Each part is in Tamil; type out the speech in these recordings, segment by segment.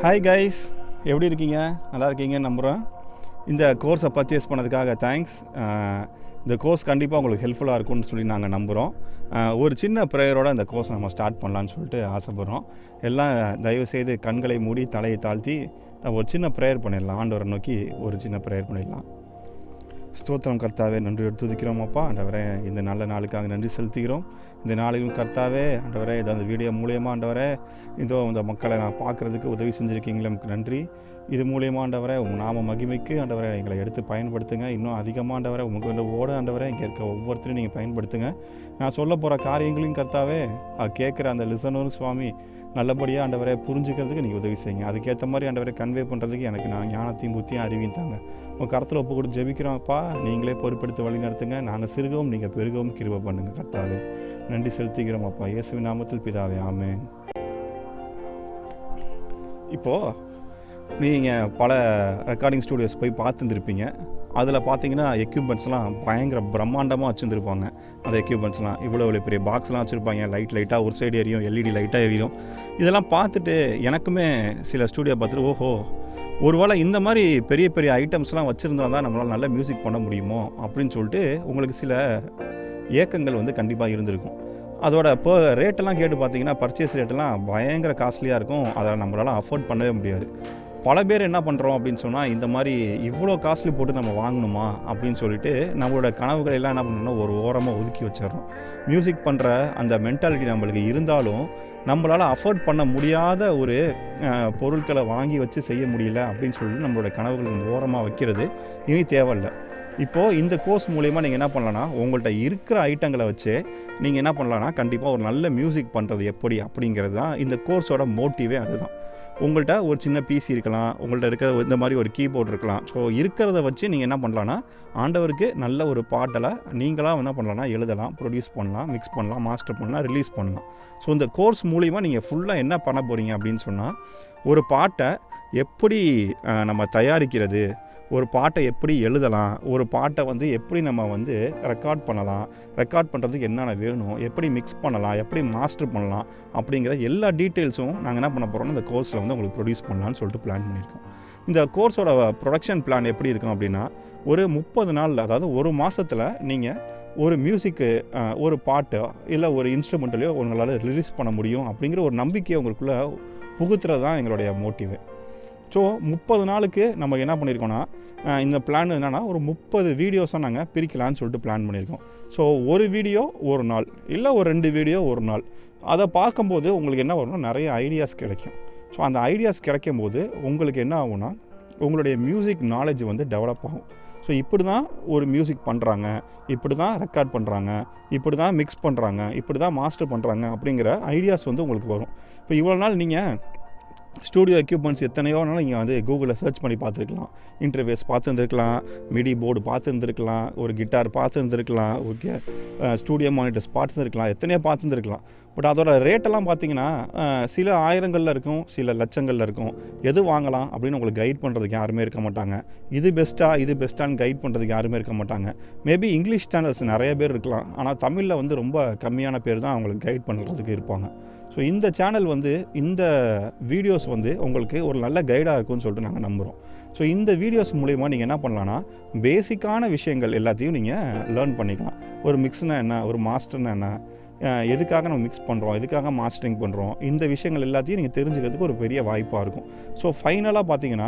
ஹாய் கைஸ், எப்படி இருக்கீங்க? நல்லா இருக்கீங்கன்னு நம்புகிறேன். இந்த கோர்ஸை பர்ச்சேஸ் பண்ணதுக்காக தேங்க்ஸ். இந்த கோர்ஸ் கண்டிப்பாக உங்களுக்கு ஹெல்ப்ஃபுல்லாக இருக்கும்னு சொல்லி நாங்கள் நம்புகிறோம். ஒரு சின்ன ப்ரேயரோடு இந்த கோர்ஸ் நம்ம ஸ்டார்ட் பண்ணலான்னு சொல்லிட்டு ஆசைப்படுறோம். எல்லாம் தயவுசெய்து கண்களை மூடி தலையை தாழ்த்தி ஒரு சின்ன ப்ரேயர் பண்ணிடலாம். ஆண்டவரை நோக்கி ஒரு சின்ன ப்ரேயர் பண்ணிடலாம். ஸ்தோத்திரம் கர்த்தாவே, நன்றி எடுத்துக்கிறோம் அப்பா. ஆண்டவரே, இந்த நல்ல நாளுக்காக நன்றி செலுத்துகிறோம். இந்த நாளிலும் கர்த்தாவே ஆண்டவரே, இதோ அந்த வீடியோ மூலியமாக ஆண்டவரே, இதோ இந்த மக்களை நான் பார்க்குறதுக்கு உதவி செஞ்சுருக்கீங்களே, நமக்கு நன்றி. இது மூலியமாக ஆண்டவரே, உங்கள் நாம மகிமைக்கு ஆண்டவரே எங்களை எடுத்து பயன்படுத்துங்க. இன்னும் அதிகமாக ஆண்டவரே உங்கள் ஓட ஆண்டவரே இங்கே இருக்க ஒவ்வொருத்தரையும் நீங்கள் பயன்படுத்துங்க. நான் சொல்ல போகிற காரியங்களையும் கர்த்தாவே கேட்குற அந்த லிசனரும் சுவாமி நல்லபடியாக ஆண்டவரை புரிஞ்சுக்கிறதுக்கு நீங்கள் உதவி செய்யுங்க. அதுக்கேற்ற மாதிரி ஆண்டவரை கன்வே பண்ணுறதுக்கு எனக்கு நான் ஞானத்தையும் புத்தியும் அறிவியும் தாங்க. உங்கள் கருத்தில் ஒப்பு கொடுத்து ஜெபிக்கிறோம்ப்பா. நீங்களே பொறுப்பெடுத்து வழி நடத்துங்க. நாங்கள் சிறுகவும் நீங்கள் பெருகவும் கிருபை பண்ணுங்க கர்த்தாவே. நன்றி செலுத்துகிறோம் அப்பா, இயேசுவின் நாமத்தில் பிதாவே, ஆமென். இப்போது நீங்கள் பல ரெக்கார்டிங் ஸ்டூடியோஸ் போய் பார்த்துருந்துருப்பீங்க. அதில் பார்த்தீங்கன்னா எக்யூப்மெண்ட்ஸ்லாம் பயங்கர பிரம்மாண்டமாக வச்சுருந்துருப்பாங்க. அந்த எக்யூப்மெண்ட்ஸ்லாம் இவ்வளோ பெரிய பாக்ஸ்லாம் வச்சுருப்பாங்க. லைட்டாக ஒரு சைடு எரியும், எல்இடி லைட்டாக எரியும். இதெல்லாம் பார்த்துட்டு எனக்குமே சில ஸ்டூடியோ பார்த்துட்டு ஓஹோ, ஒருவேளை இந்த மாதிரி பெரிய பெரிய ஐட்டம்ஸ்லாம் வச்சுருந்தா தான் நம்மளால் நல்ல மியூசிக் பண்ண முடியுமோ அப்படின்னு சொல்லிட்டு உங்களுக்கு சில ஏக்கங்கள் கண்டிப்பாக இருந்திருக்கும். அதோட இப்போ ரேட்டெல்லாம் கேட்டு பார்த்தீங்கன்னா பர்ச்சேஸ் ரேட்டெல்லாம் பயங்கர காஸ்ட்லியாக இருக்கும். அதை நம்மளால் அஃபோர்ட் பண்ணவே முடியாது. பல பேர் என்ன பண்ணுறோம் அப்படின்னு சொன்னால், இந்த மாதிரி இவ்வளோ காஸ்ட்லி போட்டு நம்ம வாங்கணுமா அப்படின்னு சொல்லிட்டு நம்மளோட கனவுகளை எல்லாம் என்ன பண்ணணும்னா ஒரு ஓரமாக ஒதுக்கி வச்சிடறோம். மியூசிக் பண்ணுற அந்த மென்டாலிட்டி நம்மளுக்கு இருந்தாலும் நம்மளால் அஃபோர்ட் பண்ண முடியாத ஒரு பொருட்களை வாங்கி வச்சு செய்ய முடியல அப்படின்னு சொல்லிட்டு நம்மளோட கனவுகளை ஓரமாக வைக்கிறது இனி தேவையில்லை. இப்போது இந்த கோர்ஸ் மூலயமா நீங்கள் என்ன பண்ணலான்னா, உங்கள்கிட்ட இருக்கிற ஐட்டங்களை வச்சு நீங்கள் என்ன பண்ணலான்னா கண்டிப்பாக ஒரு நல்ல மியூசிக் பண்ணுறது எப்படி அப்படிங்கிறது தான் இந்த கோர்ஸோட மோட்டிவே. அதுதான். உங்கள்கிட்ட ஒரு சின்ன பிசி இருக்கலாம், உங்கள்கிட்ட இருக்கிற இந்த மாதிரி ஒரு கீபோர்டு இருக்கலாம். ஸோ இருக்கிறத வச்சு நீங்கள் என்ன பண்ணலான்னா, ஆண்டவருக்கு நல்ல ஒரு பாட்டலை நீங்களாக என்ன பண்ணலான்னா எழுதலாம், ப்ரொடியூஸ் பண்ணலாம், மிக்ஸ் பண்ணலாம், மாஸ்டர் பண்ணலாம், ரிலீஸ் பண்ணலாம். ஸோ இந்த கோர்ஸ் மூலிமா நீங்கள் ஃபுல்லாக என்ன பண்ண போகிறீங்க அப்படின்னு சொன்னால், ஒரு பாட்டை எப்படி நம்ம தயாரிக்கிறது, ஒரு பாட்டை எப்படி எழுதலாம், ஒரு பாட்டை எப்படி நம்ம ரெக்கார்ட் பண்ணலாம், ரெக்கார்ட் பண்ணுறதுக்கு என்னென்ன வேணும், எப்படி மிக்ஸ் பண்ணலாம், எப்படி மாஸ்டர் பண்ணலாம் அப்படிங்கிற எல்லா டீட்டெயில்ஸும் நாங்கள் என்ன பண்ண போகிறோம்னா இந்த கோர்ஸில் உங்களுக்கு ப்ரொடியூஸ் பண்ணலான்னு சொல்லிட்டு பிளான் பண்ணியிருக்கோம். இந்த கோர்ஸோட ப்ரொடக்ஷன் பிளான் எப்படி இருக்கும் அப்படின்னா, ஒரு 30 நாளில், அதாவது ஒரு மாதத்தில் நீங்கள் ஒரு மியூசிக்கு, ஒரு பாட்டோ இல்லை ஒரு இன்ஸ்ட்ருமெண்ட்லையோ உங்களால் ரிலீஸ் பண்ண முடியும் அப்படிங்கிற ஒரு நம்பிக்கையை உங்களுக்குள்ளே புகுத்துறது தான் எங்களுடைய மோட்டிவ். ஸோ 30 நாளுக்கு நம்ம என்ன பண்ணியிருக்கோன்னா, இந்த பிளான் என்னென்னா ஒரு 30 வீடியோஸாக நாங்கள் பிரிக்கலான்னு சொல்லிட்டு பிளான் பண்ணியிருக்கோம். ஸோ ஒரு வீடியோ ஒரு நாள், இல்லை ஒரு 2 வீடியோ ஒரு நாள். அதை பார்க்கும்போது உங்களுக்கு என்ன வரும்னா நிறைய ஐடியாஸ் கிடைக்கும். ஸோ அந்த ஐடியாஸ் கிடைக்கும்போது உங்களுக்கு என்ன ஆகும்னா, உங்களுடைய மியூசிக் நாலேஜ் டெவலப் ஆகும். ஸோ இப்படி தான் ஒரு மியூசிக் பண்ணுறாங்க, இப்படி தான் ரெக்கார்ட் பண்ணுறாங்க, இப்படி தான் மிக்ஸ் பண்ணுறாங்க, இப்படி தான் மாஸ்டர் பண்ணுறாங்க அப்படிங்கிற ஐடியாஸ் உங்களுக்கு வரும். இப்போ இவ்வளோ நாள் நீங்கள் ஸ்டூடியோ எக்யூப்மெண்ட்ஸ் எத்தனையோ நாள் நீங்கள் கூகுளில் சர்ச் பண்ணி பார்த்துருக்கலாம், இன்டர்ஃபேஸ் பார்த்துருந்துருக்கலாம், மிடி போர்டு பார்த்துருந்துருக்கலாம், ஒரு கிட்டார் பார்த்துருந்துருக்கலாம், ஓகே, ஸ்டூடியோ மானிட்டர்ஸ் பார்த்துருந்துருக்கலாம், எத்தனையோ பார்த்துருந்துருக்கலாம். பட் அதோட ரேட்டெல்லாம் பார்த்தீங்கன்னா சில ஆயிரங்களில் இருக்கும், சில லட்சங்களில் இருக்கும். எது வாங்கலாம் அப்படின்னு உங்களுக்கு கைட் பண்ணுறதுக்கு யாருமே இருக்க மாட்டாங்க. இது பெஸ்ட்டான்னு கைட் பண்ணுறதுக்கு யாருமே இருக்க மாட்டாங்க. மேபி இங்கிலீஷ் சேனல்ஸ் நிறைய பேர் இருக்கலாம், ஆனால் தமிழில் ரொம்ப கம்மியான பேர் தான் அவங்களுக்கு கைட் பண்ணுறதுக்கு இருப்பாங்க. ஸோ இந்த சேனல் இந்த வீடியோஸ் உங்களுக்கு ஒரு நல்ல கைடாக இருக்கும்னு சொல்லிட்டு நாங்கள் நம்புகிறோம். ஸோ இந்த வீடியோஸ் மூலயமா நீங்கள் என்ன பண்ணலான்னா, பேசிக்கான விஷயங்கள் எல்லாத்தையும் நீங்கள் லேர்ன் பண்ணிக்கலாம். ஒரு மிக்ஸ்னால் என்ன, ஒரு மாஸ்டர்னா என்ன, எதுக்காக நம்ம மிக்ஸ் பண்ணுறோம், எதுக்காக மாஸ்டரிங் பண்ணுறோம், இந்த விஷயங்கள் எல்லாத்தையும் நீங்கள் தெரிஞ்சுக்கிறதுக்கு ஒரு பெரிய வாய்ப்பாக இருக்கும். ஸோ ஃபைனலாக பார்த்தீங்கன்னா,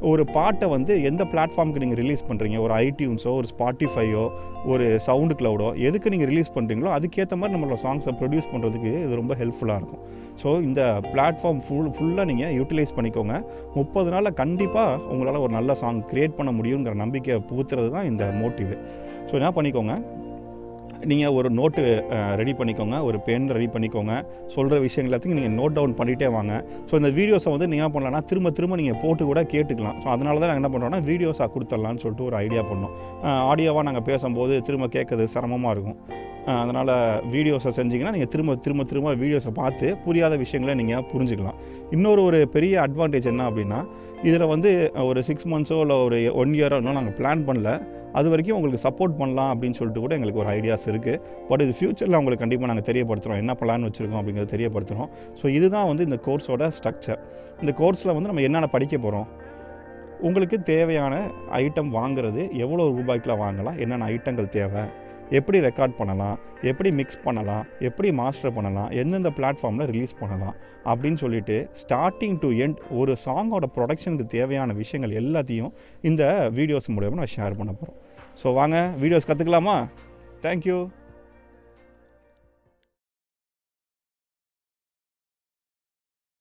ஒரு பாட்டை எந்த பிளாட்ஃபார்முக்கு நீங்கள் ரிலீஸ் பண்ணுறீங்க, ஒரு ஐடியூன்ஸோ, ஒரு ஸ்பாட்டிஃபையோ, ஒரு சவுண்டு க்ளவுடோ, எதுக்கு நீங்கள் ரிலீஸ் பண்ணுறீங்களோ அதுக்கேற்ற மாதிரி நம்மளோட சாங்ஸை ப்ரொடியூஸ் பண்ணுறதுக்கு இது ரொம்ப ஹெல்ப்ஃபுல்லாக இருக்கும். ஸோ இந்த பிளாட்ஃபார்ம் ஃபுல்லாக நீங்கள் யூட்டிலைஸ் பண்ணிக்கோங்க. 30 நாளில் கண்டிப்பாக உங்களால் ஒரு நல்ல சாங் க்ரியேட் பண்ண முடியுங்கிற நம்பிக்கையை புகுத்துறது தான் இந்த மோட்டிவ். ஸோ என்ன பண்ணிக்கோங்க, நீங்கள் ஒரு நோட்டு ரெடி பண்ணிக்கோங்க, ஒரு பென் ரெடி பண்ணிக்கோங்க. சொல்கிற விஷயங்கள் எல்லாத்தையும் நீங்கள் நோட் டவுன் பண்ணிகிட்டே வாங்க. ஸோ இந்த வீடியோஸை நீங்கள் என்ன பண்ணலாம்னா திரும்ப நீங்கள் போட்டு கூட கேட்டுக்கலாம். ஸோ அதனால தான் நாங்கள் என்ன பண்ணுறோம்னா வீடியோஸாக கொடுத்துடலான்னு சொல்லிட்டு ஒரு ஐடியா பண்ணோம். ஆடியோவாக நாங்கள் பேசும்போது திரும்ப கேட்குறது சிரமமாக இருக்கும். அதனால் வீடியோஸை செஞ்சிங்கன்னா நீங்கள் திரும்ப வீடியோஸை பார்த்து புரியாத விஷயங்களை நீங்கள் புரிஞ்சுக்கலாம். ஒரு பெரிய அட்வான்டேஜ் என்ன அப்படின்னா, இதில் ஒரு 6 monthsோ இல்லை ஒரு 1 year இன்னும் நாங்கள் பிளான் பண்ணல. அது வரைக்கும் உங்களுக்கு சப்போர்ட் பண்ணலாம் அப்படின்னு சொல்லிட்டு கூட எங்களுக்கு ஒரு ஐடியாஸ் கோர்சஸ் இருக்குது. பட் இது ஃப்யூச்சரில் உங்களுக்கு கண்டிப்பாக நாங்கள் தெரியப்படுத்துகிறோம், என்ன பிளான் வச்சுருக்கோம் அப்படிங்கிறத தெரியப்படுத்துகிறோம். ஸோ இதுதான் வந்து இந்த கோர்ஸோட ஸ்ட்ரக்சர். இந்த கோர்ஸில் வந்து நம்ம என்னென்ன படிக்க போகிறோம், உங்களுக்கு தேவையான ஐட்டம் வாங்குறது எவ்வளோ ரூபாய்க்குலாம் வாங்கலாம், என்னென்ன ஐட்டங்கள் தேவை, எப்படி ரெக்கார்ட் பண்ணலாம், எப்படி மிக்ஸ் பண்ணலாம், எப்படி மாஸ்டர் பண்ணலாம், எந்தெந்த பிளாட்ஃபார்மில் ரிலீஸ் பண்ணலாம் அப்படின்னு சொல்லிட்டு ஸ்டார்டிங் டு எண்ட் ஒரு சாங்கோட ப்ரொடக்ஷனுக்கு தேவையான விஷயங்கள் எல்லாத்தையும் இந்த வீடியோஸ் மூலமாக நான் ஷேர் பண்ண போகிறோம். ஸோ வாங்க வீடியோஸ் கற்றுக்கலாமா? தேங்க்யூ.